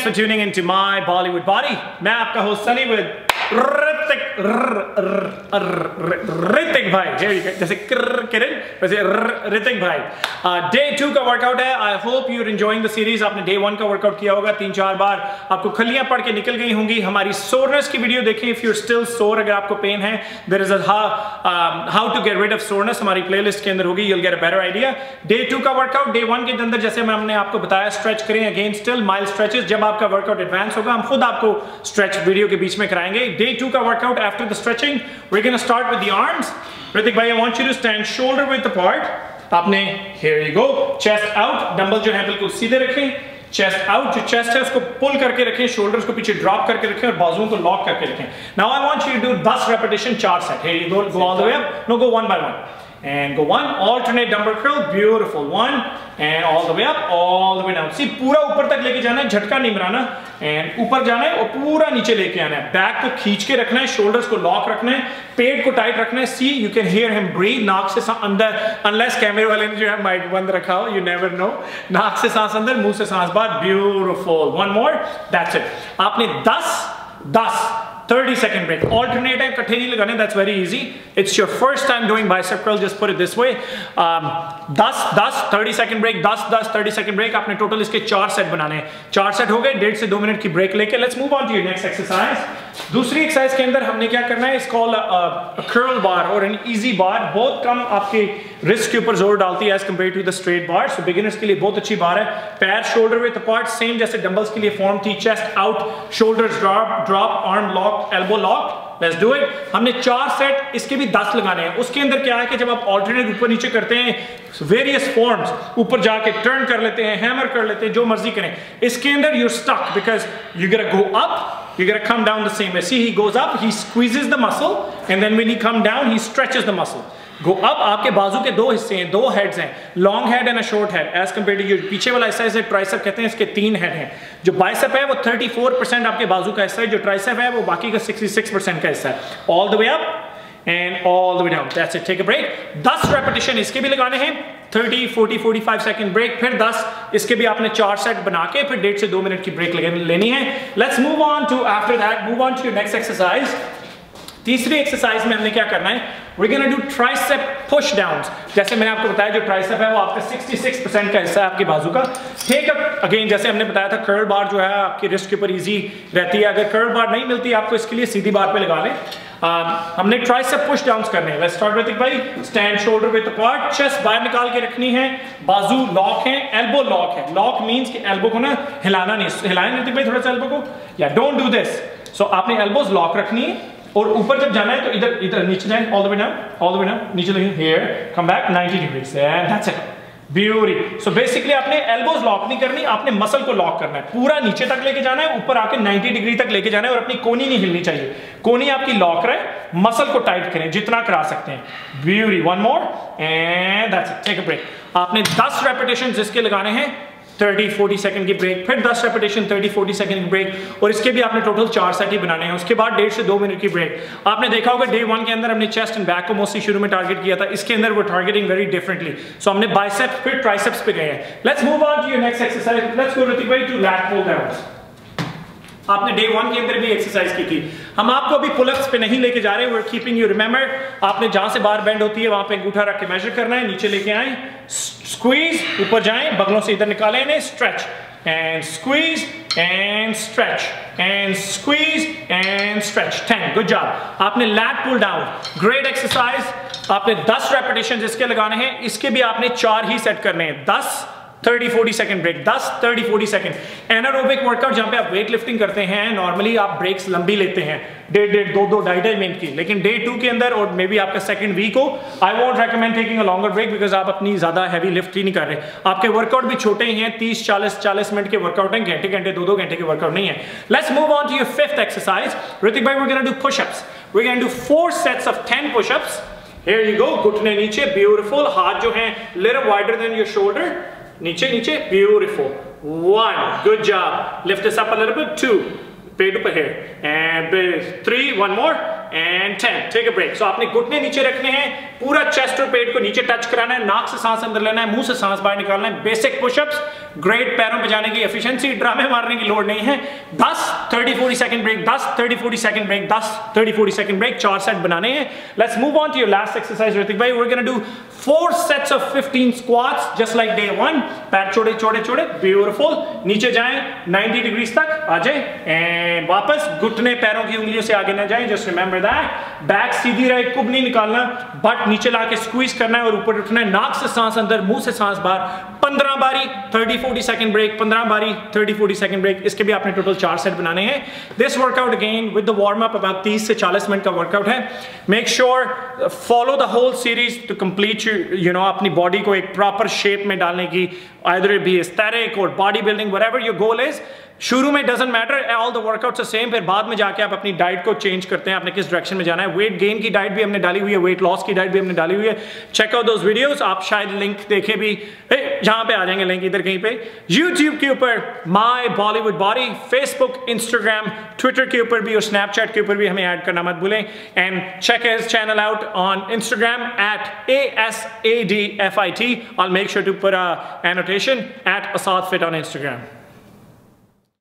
for tuning into my Bollywood Body. मैं आपका host Sunny with Hrithik भाई, जैसे किरण वैसे ऋतिक भाई। Day 2 का वर्कआउट है। I hope you're enjoying the series। आपने Day 1 का वर्कआउट किया होगा 3-4 बार, आपको खलियां पड़ के निकल गई होंगी। हमारी सोरनेस की वीडियो देखें if you're still sore, अगर आपको पेन है there is a how to get rid of soreness हमारी प्लेलिस्ट के अंदर होगी, you'll get a better idea। Day 2 का वर्कआउट Day 1 के अंदर जैसे हमने आपको बताया स्ट्रेच करें अगेन स्टिल माइल्ड स्ट्रेचेस। जब आपका वर्कआउट एडवांस होगा हम खुद आपको स्ट्रेच वीडियो के बीच में कराएंगे। Day 2 का workout after the stretching we're going to start with the arms। Hrithik भाई I want you to stand shoulder width apart। आपने here you go chest out, dumbbell जो है बिल्कुल सीधे रखें, चेस्ट आउट, जो चेस्ट है उसको पुल करके रखें, शोल्डर्स को पीछे ड्रॉप करके रखें और बाजुओं को लॉक करके रखें। Now I want you to do 10 repetition 4 set. Here you go all the way up, no go 1 by 1 and go 1, alternate dumbbell curl, beautiful 1 and all the way up, all the way down। सी पूरा ऊपर तक लेके जाना है, झटका नहीं मराना, and ऊपर जाना है और पूरा नीचे लेके आना है। बैक को खींच के रखना है, शोल्डर्स को लॉक रखना है, पेट को टाइट रखना है। See you can hear him breathe, नाक से अंदर, अनलेस कैमरे वाले ने जो है माइक बंद रखा हो, यू नेवर नो। नाक से सांस अंदर, मुंह से सांस बाहर, ब्यूटीफुल। 1 more, that's it. आपने 30 second break, alternate है, इकट्ठे नहीं लगाने, that's very easy। It's your first time doing bicep curl, just put it this way। 30 second break, 30 second break। आपने टोटल इसके 4 सेट बनाने हैं। 4 सेट हो गए, 1.5 से 2 मिनट की ब्रेक लेके let's move on to your next exercise। दूसरी एक्सरसाइज के अंदर हमने क्या करना है, इस कॉल कर्ल बार और एन इजी बार। बहुत कम आपके रिस्ट के ऊपर जोर डालती है as compare to the straight bar, so beginners के लिए बहुत अच्छी बार है। पैर शोल्डर विथ अपार्ट, सेम जैसे डंबल्स के लिए फॉर्म थी, chest out, shoulders drop, arm lock, elbow lock. Let's do it. हमने 4 सेट, इसके भी 10 लगाने हैं। उसके अंदर क्या है कि जब आप ऑल्टरनेट ऊपर नीचे करते हैं, वेरियस फॉर्म्स, ऊपर जाके टर्न कर लेते हैं, हैमर कर लेते हैं, जो मर्जी करें, इसके अंदर you stuck because you gonna go up, you gotta come down the same way। See, he goes up, he squeezes the muscle, and then when he come down, he stretches the muscle। Go up, आपके बाजू के 2 हिस्से हैं, 2 heads हैं, long head and a short head. As compare to your पीछे वाला हिस्सा इसे ट्राइसेप कहते हैं, इसके 3 हेड हैं। जो बाइसेप है वो 34% आपके बाजू का हिस्सा है, जो ट्राइसेप है वो बाकी का 66% का हिस्सा है। All the way up and all the way down, that's it। take a break। 10 repetition इसके भी लगाने हैं, 30, 40, 45 सेकंड ब्रेक, फिर 10 इसके भी आपने 4 सेट बना के फिर 1.5 से 2 मिनट की ब्रेक लेनी है। Let's move on to after that move on to your next exercise. तीसरी एक्सरसाइज में हमने क्या करना है, we're gonna do tricep push downs। जैसे मैंने आपको बताया जो ट्राइसेप है वो आपका 66% का हिस्सा है आपकी बाजू का। ठीक है, अगेन जैसे हमने बताया था कर्ल बार जो है आपकी रिस्ट के ऊपर इजी रहती है। अगर कर्ल बार नहीं मिलती आपको, इसके लिए सीधी बार पे लगा लें। हमने ट्राइसेप पुश डाउन्स करने हैं। लेट्स स्टार्ट ऋतिक भाई। Stand shoulder with apart, chest बाहर निकाल के रखनी है, बाजू लॉक है, एल्बो लॉक है। लॉक मींस कि एल्बो को ना हिलाना नहीं, हिलाएं ऋतिक भाई थोड़ा सा एल्बो को, या डोंट डू दिस। सो आपने एल्बोज लॉक रखनी है और ऊपर जब जाना है तो इधर नीचे जाए, ऑल द वे डाउन, नीचे लगे, here come back 90 degrees and that's it, beauty. So basically आपने एल्बोज लॉक नहीं करनी, आपने मसल को लॉक करना है, पूरा नीचे तक लेके जाना है, ऊपर आके 90 डिग्री तक लेके जाना है और अपनी कोनी नहीं हिलनी चाहिए। कोनी आपकी लॉक रहे, मसल को टाइट करें जितना करा सकते हैं। Beauty. 1 more and that's it, take a break. आपने 10 रेपिटेशन इसके लगाने हैं, 30-40 सेकंड की ब्रेक, फिर 10 रेपिटेशन 30-40 सेकंड की ब्रेक, और इसके भी आपने टोटल 4 सेट ही बनाने हैं। उसके बाद 1.5 से 2 मिनट की ब्रेक। आपने देखा होगा Day 1 के अंदर हमने चेस्ट एंड बैक को मोस्टली शुरू में टारगेट किया था, इसके अंदर वो टारगेटिंग वेरी डिफरेंटली। सो हमने बाइसेप्स फिर ट्राइसेप्स पे गए हैं। Let's move on to your next exercise. Let's go Hrithik भाई टू लैट पुल डाउन्स। आपने Day 1 के अंदर भी एक्सरसाइज की थी, हम आपको अभी पुलअप्स पे नहीं लेके जा रहे, we're keeping you रिमेंबर। आपने जहां से बार बेंड होती है वहां पे अंगूठा रख के मेजर करना है, नीचे लेके आए, स्क्वीज, ऊपर जाएं, बगलों से इधर निकालें इन्हें, stretch and squeeze and stretch and squeeze and stretch. 10, good job. आपने lat pull down, great exercise. आपने 10 रेपिटेशन इसके लगाने हैं, इसके भी आपने 4 ही सेट करने हैं। 10, 30-40 second break, 10, 30-40 second. Anaerobic workout जहां पे आप वेट लिफ्टिंग करते हैं, नॉर्मली आप ब्रेक्स लंबी लेते हैं, 1.5, 2, 2.5 मिनट की। लेकिन Day 2 के अंदर और मे बी आपका सेकंड वीक हो, I won't recommend taking a longer break because आप अपनी ज्यादा हैवी लिफ्ट ही नहीं कर रहे। आपके वर्कआउट भी छोटे ही हैं, 30-40 मिनट के वर्कआउट हैं, घंटे 2 घंटे के वर्कआउट नहीं है। Let's move on to your 5th exercise. Hrithik भाई, we're gonna do push-ups। We're gonna do 4 sets of 10 push-ups। Here you go, घुटने नीचे, ब्यूटीफुल। हाथ जो है little wider than your shoulder, नीचे नीचे, beautiful. 1, good job. Lift this up a little bit, 2, पेट ऊपर है, and 3, 1 more and 10, take a break. So आपने घुटने नीचे रखने हैं, पूरा चेस्ट और पेट को नीचे टच कराना है, नाक से सांस अंदर लेना है, मुंह से सांस बाहर निकालना है। बेसिक पुशअप्स, ग्रेट, पैरों पे जाने की एफिशिएंसी, ड्रामे मारने की लोड नहीं है। 10 30-40 second break, 10 30-40 second break, 10 30-40 second break, 4 set बनाने हैं। Let's move on to your last exercise Hrithik भाई। We are gonna do 4 sets of 15 squats just like day 1। पैर छोड़े छोड़े छोड़े, ब्यूटीफुल, नीचे जाएं 90 डिग्रीज तक आ जाए एंड वापस, घुटने पैरों की उंगलियों से आगे ना जाएं, जस्ट रिमेंबर दैट। बैक सीधी रहे, कुब नहीं निकालना, बट नीचे लाके स्क्वीज करना है और ऊपर उठना है। नाक से सांस अंदर, मुंह से सांस बाहर। 15 बारी 30-40 सेकंड ब्रेक, 15 बारी 30-40 सेकंड ब्रेक। इसके भी आपने टोटल 4 सेट बनाने हैं। This workout again with the warm up about 30 से 40 मिनट का वर्कआउट है। Make sure follow the whole series to complete you know अपनी बॉडी को एक प्रॉपर शेप में डालने की, either it be aesthetic or bodybuilding, whatever your goal is। शुरू में doesn't matter, all the workouts are same, फिर बाद में जाके आप अपनी डाइट को चेंज करते हैं, आपने किस डायरेक्शन में जाना है। वेट गेन की डाइट भी हमने डाली हुई है, वेट लॉस की डाइट भी हमने डाली हुई है। चेक आउट दोस वीडियोस, आप शायद लिंक देखे भी, जहां पे आ जाएंगे लिंक इधर कहीं पे। YouTube के ऊपर my Bollywood body, Facebook, Instagram, Twitter के ऊपर भी और स्नैपचैट के ऊपर भी हमें ऐड करना मत भूलें। And check his channel out on Instagram at ASADFIT। I'll make sure to put a annotation at Asad Fit on Instagram।